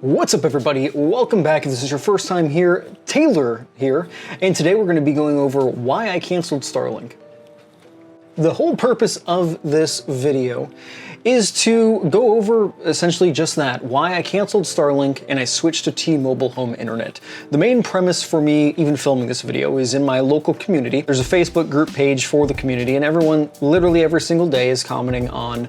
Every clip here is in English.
What's up everybody, welcome back. If this is your first time here, Taylor here, and today we're going to be going over why I canceled Starlink. The whole purpose of this video is to go over essentially just that, why I canceled Starlink and I switched to T-Mobile home internet. The main premise for me even filming this video is in my local community. There's a Facebook group page for the community and everyone literally every single day is commenting on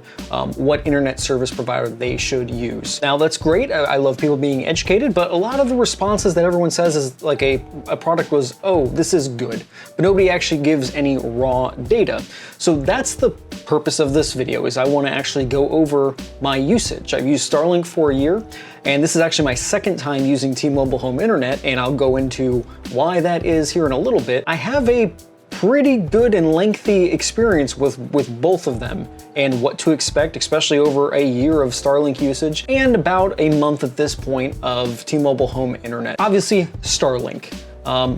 what internet service provider they should use. Now that's great, I love people being educated, but a lot of the responses that everyone says is like a product was, oh, this is good, but nobody actually gives any raw data. So that's the purpose of this video, is I want to actually go over my usage. I've used Starlink for a year, and this is actually my second time using T-Mobile home internet, and I'll go into why that is here in a little bit. I have a pretty good and lengthy experience with both of them and what to expect, especially over a year of Starlink usage and about a month at this point of T-Mobile home internet. Obviously, Starlink.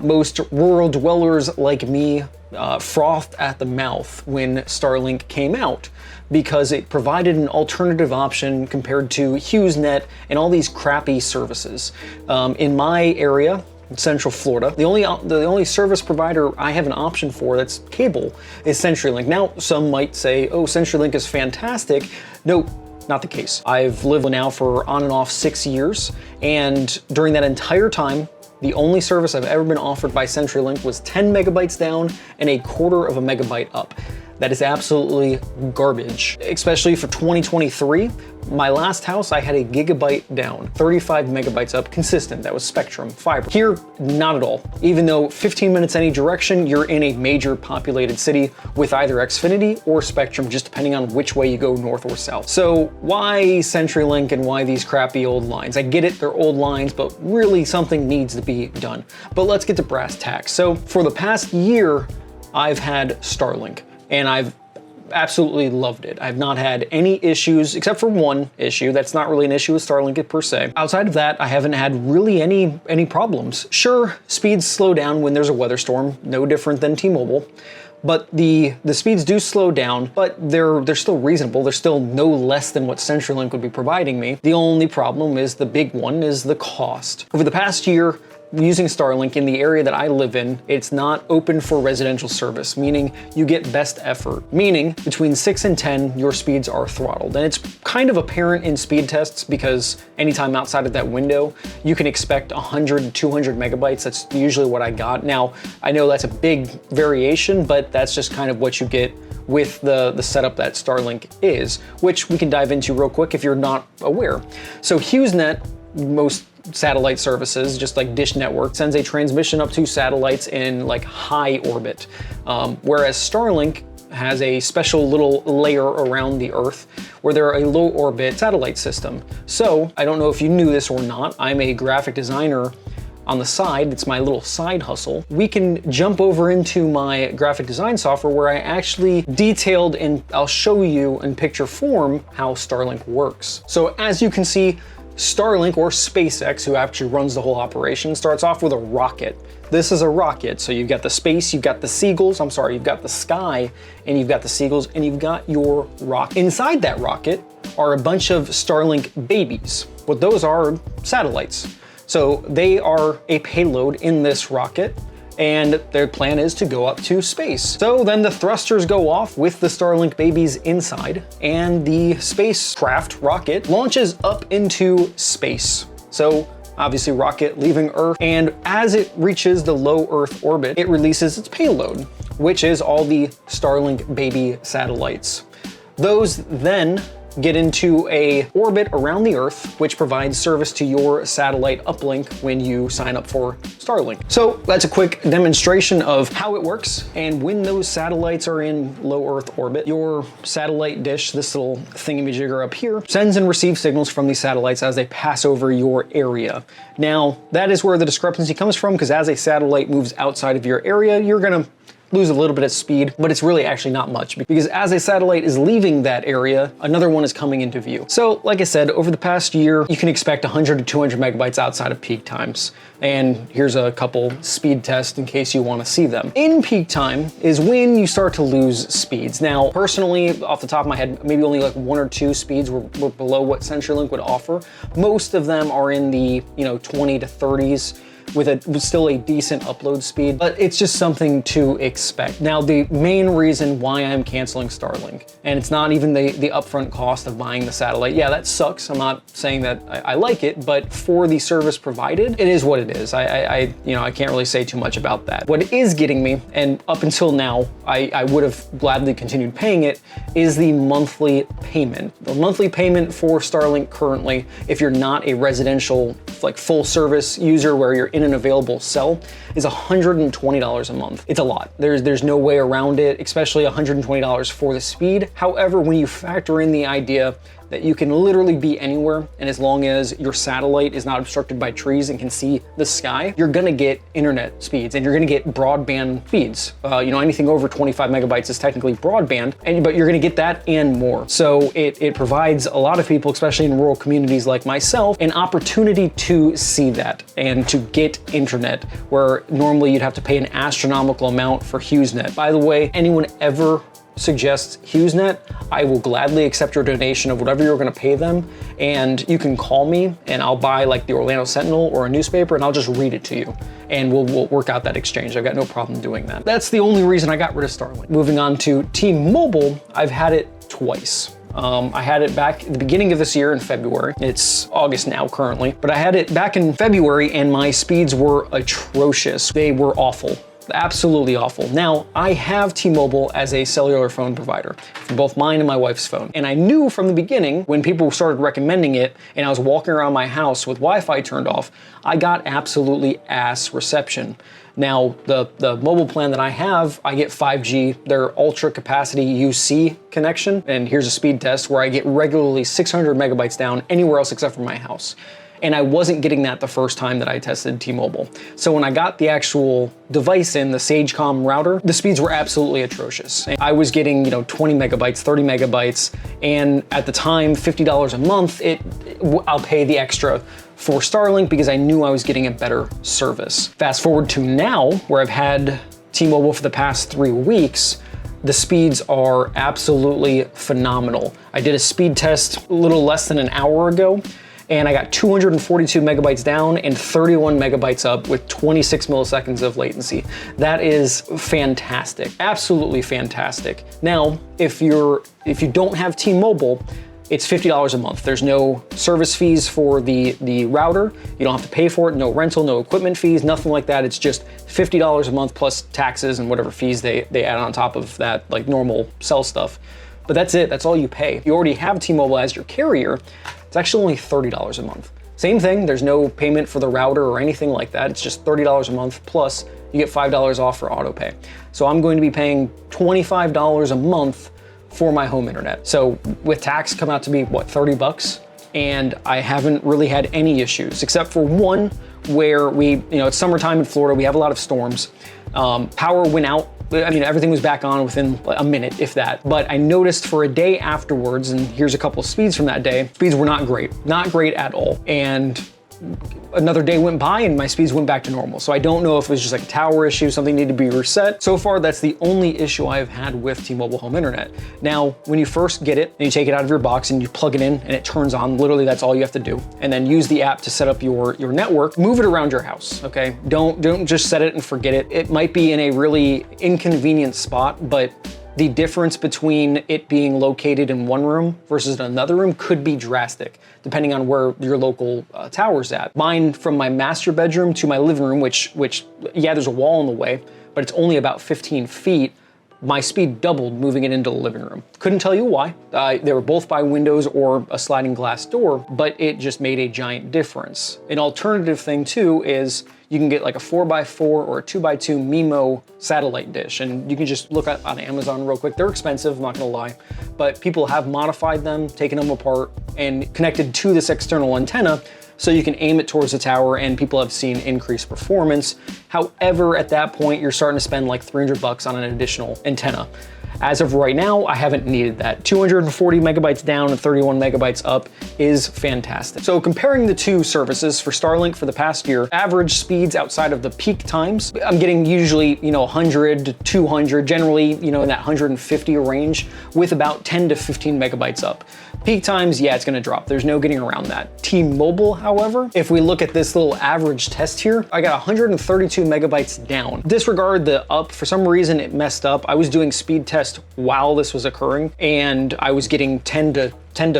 Most rural dwellers like me frothed at the mouth when Starlink came out because it provided an alternative option compared to HughesNet and all these crappy services. In my area, Central Florida, the only service provider I have an option for that's cable is CenturyLink. Now, some might say, oh, CenturyLink is fantastic. No, not the case. I've lived now for on and off 6 years, and during that entire time, the only service I've ever been offered by CenturyLink was 10 megabytes down and a quarter of a megabyte up. That is absolutely garbage, especially for 2023. My last house, I had a gigabyte down, 35 megabytes up, consistent. That was Spectrum, fiber. Here, not at all. Even though 15 minutes any direction, you're in a major populated city with either Xfinity or Spectrum, just depending on which way you go, north or south. So why CenturyLink and why these crappy old lines? I get it, they're old lines, but really something needs to be done. But let's get to brass tacks. So for the past year, I've had Starlink, and I've absolutely loved it. I've not had any issues, except for one issue. That's not really an issue with Starlink per se. Outside of that, I haven't had really any problems. Sure, speeds slow down when there's a weather storm, no different than T-Mobile. But the speeds do slow down, but they're still reasonable. They're still no less than what CenturyLink would be providing me. The only problem is, the big one, is the cost. Over the past year, using Starlink in the area that I live in, it's not open for residential service, meaning you get best effort, meaning between 6 and 10, your speeds are throttled. And it's kind of apparent in speed tests because anytime outside of that window, you can expect 100, 200 megabytes. That's usually what I got. Now, I know that's a big variation, but that's just kind of what you get with the setup that Starlink is, which we can dive into real quick if you're not aware. So HughesNet, most satellite services, just like Dish Network, sends a transmission up to satellites in like high orbit, whereas Starlink has a special little layer around the Earth where they're a low orbit satellite system. So I don't know if you knew this or not, I'm a graphic designer on the side. It's my little side hustle. We can jump over into my graphic design software where I actually detailed, and I'll show you in picture form how Starlink works. So as you can see, Starlink, or SpaceX, who actually runs the whole operation, starts off with a rocket. This is a rocket, so you've got the space, you've got the seagulls, you've got the sky, and you've got the seagulls, and you've got your rocket. Inside that rocket are a bunch of Starlink babies. What those are satellites. So they are a payload in this rocket, and their plan is to go up to space. So then the thrusters go off with the Starlink babies inside, and the spacecraft rocket launches up into space. So obviously rocket leaving Earth, and as it reaches the low Earth orbit, it releases its payload, which is all the Starlink baby satellites. Those then get into a orbit around the Earth, which provides service to your satellite uplink when you sign up for Starlink. So that's a quick demonstration of how it works. And when those satellites are in low Earth orbit, your satellite dish, this little thingamajigger up here, sends and receives signals from these satellites as they pass over your area. Now, that is where the discrepancy comes from, because as a satellite moves outside of your area, you're gonna lose a little bit of speed, but it's really actually not much because as a satellite is leaving that area, another one is coming into view. So like I said, over the past year, you can expect 100 to 200 megabytes outside of peak times. And here's a couple speed tests in case you want to see them. In peak time is when you start to lose speeds. Now, personally, off the top of my head, maybe only like 1 or 2 speeds were below what CenturyLink would offer. Most of them are in the 20 to 30s. With still a decent upload speed, but it's just something to expect. Now, the main reason why I'm canceling Starlink, and it's not even the upfront cost of buying the satellite. Yeah, that sucks. I'm not saying that I like it, but for the service provided, it is what it is. I can't really say too much about that. What is getting me, and up until now, I would have gladly continued paying it, is the monthly payment. The monthly payment for Starlink currently, if you're not a residential, like full service user where you're in an available cell, is $120 a month. It's a lot. There's no way around it, especially $120 for the speed. However, when you factor in the idea that you can literally be anywhere, and as long as your satellite is not obstructed by trees and can see the sky, you're gonna get internet speeds and you're gonna get broadband speeds. Anything over 25 megabytes is technically broadband, but you're gonna get that and more. So it provides a lot of people, especially in rural communities like myself, an opportunity to see that and to get internet, where normally you'd have to pay an astronomical amount for HughesNet. By the way, anyone ever suggests HughesNet, I will gladly accept your donation of whatever you're gonna pay them, and you can call me and I'll buy like the Orlando Sentinel or a newspaper and I'll just read it to you. And we'll work out that exchange. I've got no problem doing that. That's the only reason I got rid of Starlink. Moving on to T-Mobile, I've had it twice. I had it back at the beginning of this year in February. It's August now currently, but I had it back in February and my speeds were atrocious. They were awful. Absolutely awful. Now, I have T-Mobile as a cellular phone provider for both mine and my wife's phone. And I knew from the beginning when people started recommending it and I was walking around my house with Wi-Fi turned off, I got absolutely ass reception. Now, the mobile plan that I have, I get 5G, their ultra capacity UC connection. And here's a speed test where I get regularly 600 megabytes down anywhere else except for my house. And I wasn't getting that the first time that I tested T-Mobile. So when I got the actual device in, the Sagecom router, the speeds were absolutely atrocious. And I was getting, 20 megabytes, 30 megabytes, and at the time, $50 a month, I'll pay the extra for Starlink because I knew I was getting a better service. Fast forward to now, where I've had T-Mobile for the past 3 weeks, the speeds are absolutely phenomenal. I did a speed test a little less than an hour ago, and I got 242 megabytes down and 31 megabytes up with 26 milliseconds of latency. That is fantastic, absolutely fantastic. Now, if you don't have T-Mobile, it's $50 a month. There's no service fees for the router. You don't have to pay for it, no rental, no equipment fees, nothing like that. It's just $50 a month plus taxes and whatever fees they add on top of that, like normal cell stuff. But that's it, that's all you pay. If you already have T-Mobile as your carrier, it's actually only $30 a month. Same thing, there's no payment for the router or anything like that. It's just $30 a month, plus you get $5 off for auto pay. So I'm going to be paying $25 a month for my home internet. So with tax, come out to be, what, 30 bucks? And I haven't really had any issues, except for one where it's summertime in Florida, we have a lot of storms. Power went out. I mean, everything was back on within a minute, if that. But I noticed for a day afterwards, and here's a couple of speeds from that day, speeds were not great at all. And another day went by and my speeds went back to normal. So I don't know if it was just like a tower issue, something needed to be reset. So far, that's the only issue I've had with T-Mobile home internet. Now, when you first get it and you take it out of your box and you plug it in and it turns on, literally that's all you have to do. And then use the app to set up your network, move it around your house, okay? Don't just set it and forget it. It might be in a really inconvenient spot, but the difference between it being located in one room versus another room could be drastic, depending on where your local tower's at. Mine, from my master bedroom to my living room, which yeah, there's a wall in the way, but it's only about 15 feet, my speed doubled moving it into the living room. Couldn't tell you why. They were both by windows or a sliding glass door, but it just made a giant difference. An alternative thing too is you can get like a 4x4 or a 2x2 MIMO satellite dish, and you can just look on Amazon real quick. They're expensive, I'm not gonna lie, but people have modified them, taken them apart, and connected to this external antenna so you can aim it towards the tower and people have seen increased performance. However, at that point, you're starting to spend like $300 on an additional antenna. As of right now, I haven't needed that. 240 megabytes down and 31 megabytes up is fantastic. So comparing the two services for Starlink for the past year, average speeds outside of the peak times, I'm getting usually, 100 to 200, generally, in that 150 range with about 10 to 15 megabytes up. Peak times, yeah, it's gonna drop. There's no getting around that. T-Mobile, however, if we look at this little average test here, I got 132 megabytes down. Disregard the up, for some reason it messed up. I was doing speed test while this was occurring and I was getting 10 to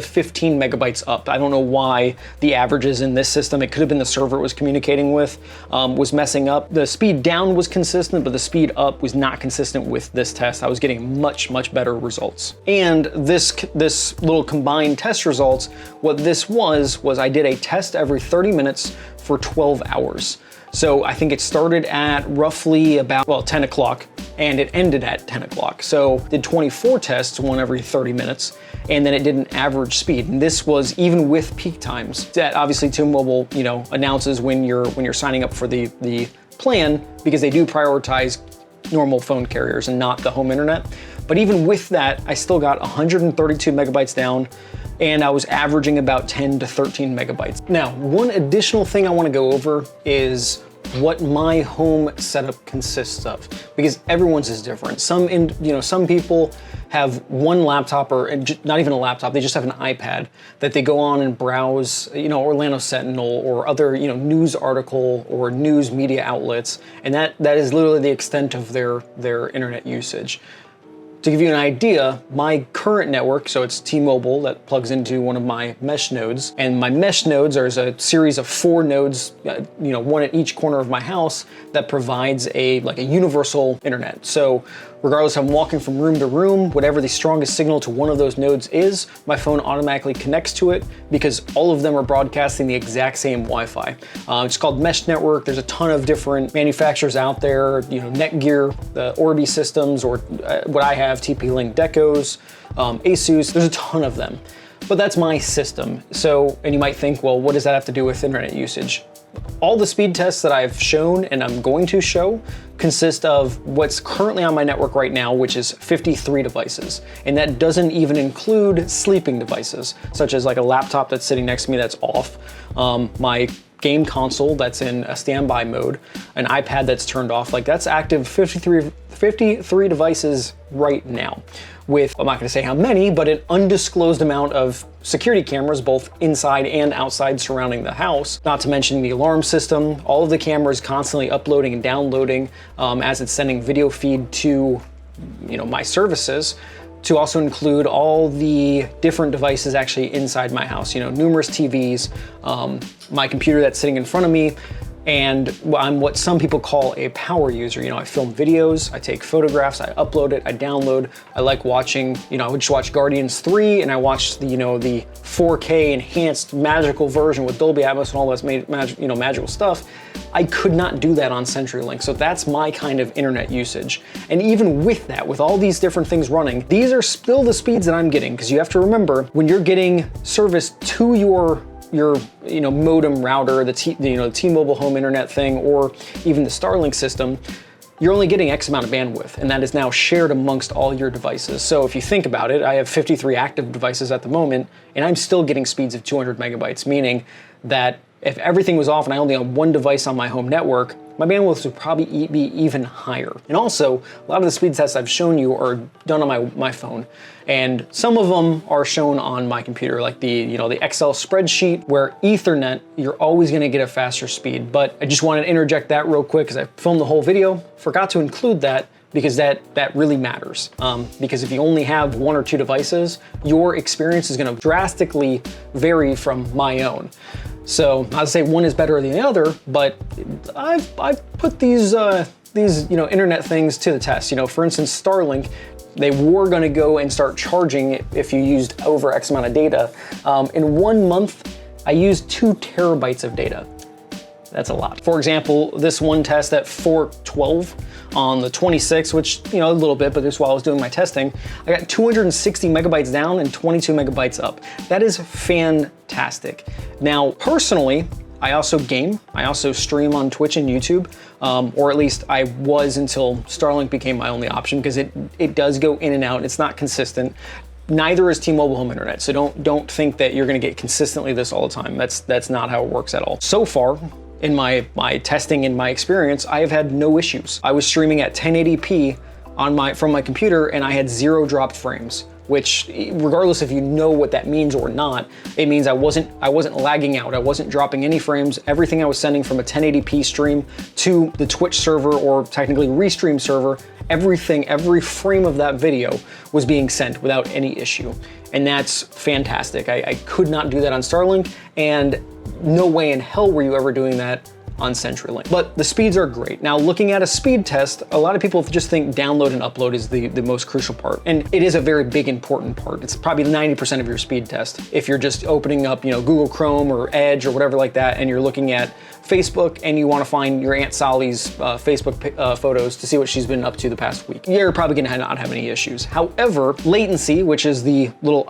15 megabytes up. I don't know why the averages in this system, it could have been the server it was communicating with, was messing up. The speed down was consistent, but the speed up was not consistent with this test. I was getting much, much better results. And this little combined test results, what this was I did a test every 30 minutes for 12 hours. So I think it started at roughly about, 10 o'clock and it ended at 10 o'clock. So did 24 tests, one every 30 minutes, and then it did an average speed. And this was even with peak times. That obviously T-Mobile, announces when you're signing up for the plan, because they do prioritize normal phone carriers and not the home internet. But even with that, I still got 132 megabytes down and I was averaging about 10 to 13 megabytes. Now, one additional thing I wanna go over is what my home setup consists of, because everyone's is different. Some people have one laptop, or not even a laptop, they just have an iPad that they go on and browse, Orlando Sentinel or other, news article or news media outlets, and that is literally the extent of their internet usage. To give you an idea, my current network, so it's T-Mobile that plugs into one of my mesh nodes, and my mesh nodes are a series of 4 nodes, one at each corner of my house that provides a universal internet. So regardless if I'm walking from room to room, whatever the strongest signal to one of those nodes is, my phone automatically connects to it because all of them are broadcasting the exact same Wi-Fi. It's called Mesh Network. There's a ton of different manufacturers out there, Netgear, the Orbi systems, or what I have, TP-Link Decos, Asus, there's a ton of them. But that's my system. So, and you might think, well, what does that have to do with internet usage? All the speed tests that I've shown and I'm going to show consist of what's currently on my network right now, which is 53 devices. And that doesn't even include sleeping devices, such as like a laptop that's sitting next to me that's off, my game console that's in a standby mode, an iPad that's turned off, that's active 53 devices right now. With, I'm not gonna say how many, but an undisclosed amount of security cameras, both inside and outside surrounding the house, not to mention the alarm system, all of the cameras constantly uploading and downloading as it's sending video feed to, my services, to also include all the different devices actually inside my house, numerous TVs, my computer that's sitting in front of me, and I'm what some people call a power user. I film videos, I take photographs, I upload it, I download. I like watching, I would just watch Guardians 3 and I watched the 4K enhanced magical version with Dolby Atmos and all this magical stuff. I could not do that on CenturyLink, so that's my kind of internet usage. And even with that, with all these different things running, these are still the speeds that I'm getting, because you have to remember, when you're getting service to your modem router, the T-Mobile home internet thing, or even the Starlink system, you're only getting X amount of bandwidth, and that is now shared amongst all your devices. So if you think about it, I have 53 active devices at the moment, and I'm still getting speeds of 200 megabytes, meaning that if everything was off and I only had one device on my home network, my bandwidth would probably be even higher. And also, a lot of the speed tests I've shown you are done on my phone, and some of them are shown on my computer, like the Excel spreadsheet, where Ethernet, you're always gonna get a faster speed. But I just wanted to interject that real quick because I filmed the whole video, forgot to include that, because that really matters. Because if you only have 1 or 2 devices, your experience is gonna drastically vary from my own. So not to say one is better than the other, but I've put these internet things to the test. For instance, Starlink, they were gonna go and start charging if you used over X amount of data. In 1 month, I used 2 terabytes of data. That's a lot. For example, this one test at 412 on the 26, which, you know, a little bit, but this while I was doing my testing, I got 260 megabytes down and 22 megabytes up. That is fantastic. Now, personally, I also game. I also stream on Twitch and YouTube, or at least I was until Starlink became my only option, because it does go in and out. It's not consistent. Neither is T-Mobile home internet, so don't think that you're going to get consistently this all the time. That's not how it works at all. So far, in my testing and my experience, I have had no issues. I was streaming at 1080p from my computer, and I had 0 dropped frames, which, regardless if you know what that means or not, it means I wasn't lagging out. I wasn't dropping any frames. Everything I was sending from a 1080p stream to the Twitch server, or technically Restream server, everything, every frame of that video was being sent without any issue. And that's fantastic. I could not do that on Starlink, and no way in hell were you ever doing that on CenturyLink. But the speeds are great. Now, looking at a speed test, a lot of people just think download and upload is the most crucial part. And it is a very big, important part. It's probably 90% of your speed test. If you're just opening up, you know, Google Chrome or Edge or whatever like that, and you're looking at Facebook and you want to find your Aunt Sally's Facebook photos to see what she's been up to the past week, you're probably gonna not have any issues. However, latency, which is the little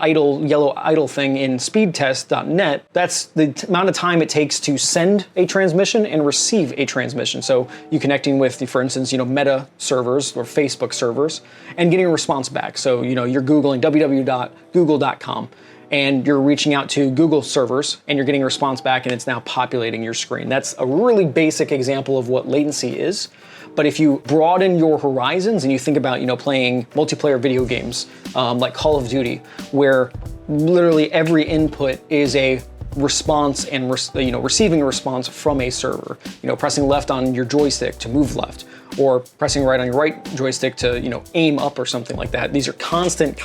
yellow idle thing in speedtest.net, that's the amount of time it takes to send a transmission and receive a transmission. So you connecting with, for instance, you know, Meta servers or Facebook servers and getting a response back. So, you know, you're Googling www.google.com. and you're reaching out to Google servers and you're getting a response back, and it's now populating your screen. That's a really basic example of what latency is. But if you broaden your horizons and you think about, you know, playing multiplayer video games like Call of Duty, where literally every input is a response and receiving a response from a server, you know, pressing left on your joystick to move left, or pressing right on your right joystick to, you know, aim up or something like that. These are constant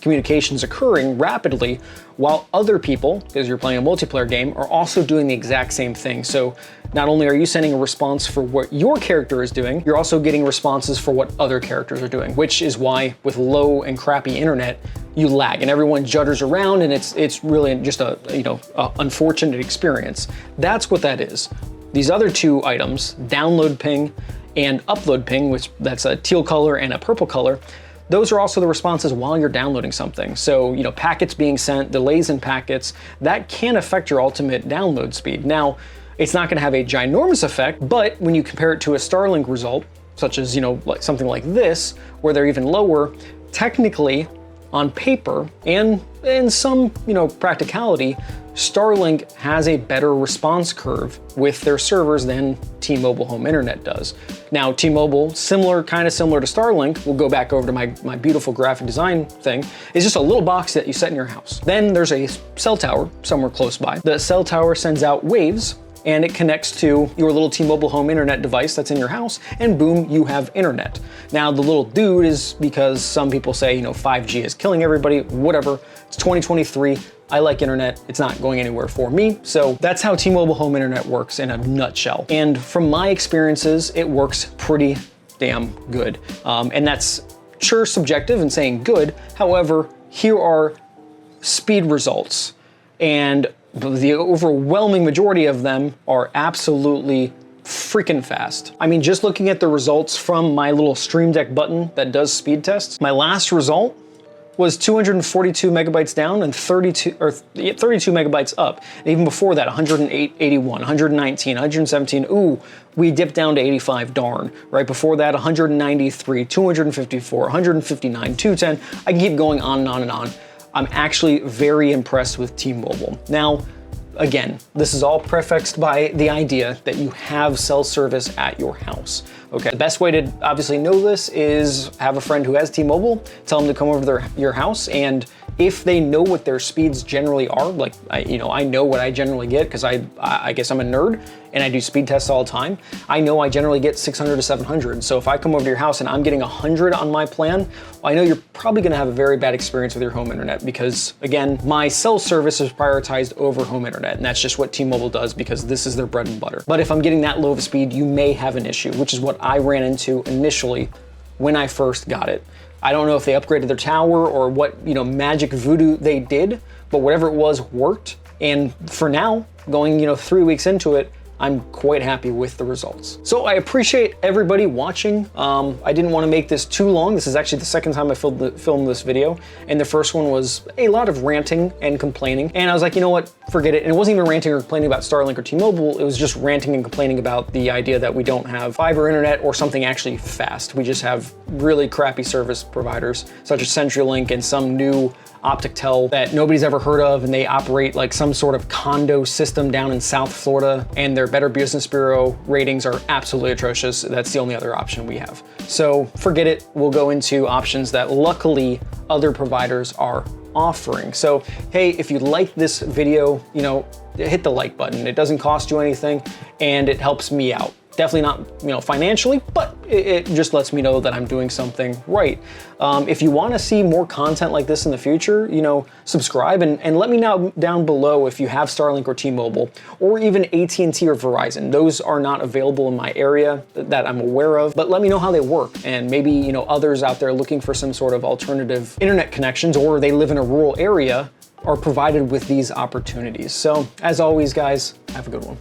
communications occurring rapidly, while other people, because you're playing a multiplayer game, are also doing the exact same thing. So not only are you sending a response for what your character is doing, you're also getting responses for what other characters are doing, which is why with low and crappy internet, you lag and everyone judders around, and it's really just a unfortunate experience. That's what that is. These other two items, download ping and upload ping, which that's a teal color and a purple color, those are also the responses while you're downloading something. So, you know, packets being sent, delays in packets, that can affect your ultimate download speed. Now, it's not gonna have a ginormous effect, but when you compare it to a Starlink result, such as, you know, like something like this, where they're even lower, technically, on paper and in some, you know, practicality, Starlink has a better response curve with their servers than T-Mobile home internet does. Now, T-Mobile, kind of similar to Starlink, we'll go back over to my beautiful graphic design thing, is just a little box that you set in your house. Then there's a cell tower somewhere close by. The cell tower sends out waves, and it connects to your little T-Mobile home internet device that's in your house, and boom, you have internet. Now, the little dude is because some people say, you know, 5G is killing everybody, whatever. It's 2023. I like internet. It's not going anywhere for me. So that's how T-Mobile home internet works in a nutshell. And from my experiences, it works pretty damn good. And that's sure subjective in saying good. However, here are speed results, and the overwhelming majority of them are absolutely freaking fast. I mean, just looking at the results from my little Stream Deck button that does speed tests, my last result was 242 megabytes down and 32 megabytes up. And even before that, 108, 81, 119, 117. Ooh, we dipped down to 85, darn. Right before that, 193, 254, 159, 210. I can keep going on and on and on. I'm actually very impressed with T-Mobile. Now, again, this is all prefixed by the idea that you have cell service at your house. Okay, the best way to obviously know this is have a friend who has T-Mobile, tell them to come over to your house, and if they know what their speeds generally are, like I know what I generally get because I guess I'm a nerd and I do speed tests all the time. I know I generally get 600 to 700. So if I come over to your house and I'm getting 100 on my plan, well, I know you're probably gonna have a very bad experience with your home internet because, again, my cell service is prioritized over home internet, and that's just what T-Mobile does because this is their bread and butter. But if I'm getting that low of a speed, you may have an issue, which is what I ran into initially when I first got it. I don't know if they upgraded their tower or what, magic voodoo they did, but whatever it was worked. And for now, going, 3 weeks into it, I'm quite happy with the results. So I appreciate everybody watching. I didn't want to make this too long. This is actually the second time I filmed this video, and the first one was a lot of ranting and complaining. And I was like, you know what, forget it. And it wasn't even ranting or complaining about Starlink or T-Mobile. It was just ranting and complaining about the idea that we don't have fiber internet or something actually fast. We just have really crappy service providers such as CenturyLink and some new Optic-Tel that nobody's ever heard of, and they operate like some sort of condo system down in South Florida, and their Better Business Bureau ratings are absolutely atrocious. That's the only other option we have. So forget it. We'll go into options that luckily other providers are offering. So hey, if you like this video, you know, hit the like button. It doesn't cost you anything, and it helps me out. Definitely not, you know, financially, but it just lets me know that I'm doing something right. If you want to see more content like this in the future, you know, subscribe and let me know down below if you have Starlink or T-Mobile or even AT&T or Verizon. Those are not available in my area that I'm aware of, but let me know how they work, and maybe, you know, others out there looking for some sort of alternative internet connections, or they live in a rural area, are provided with these opportunities. So as always, guys, have a good one.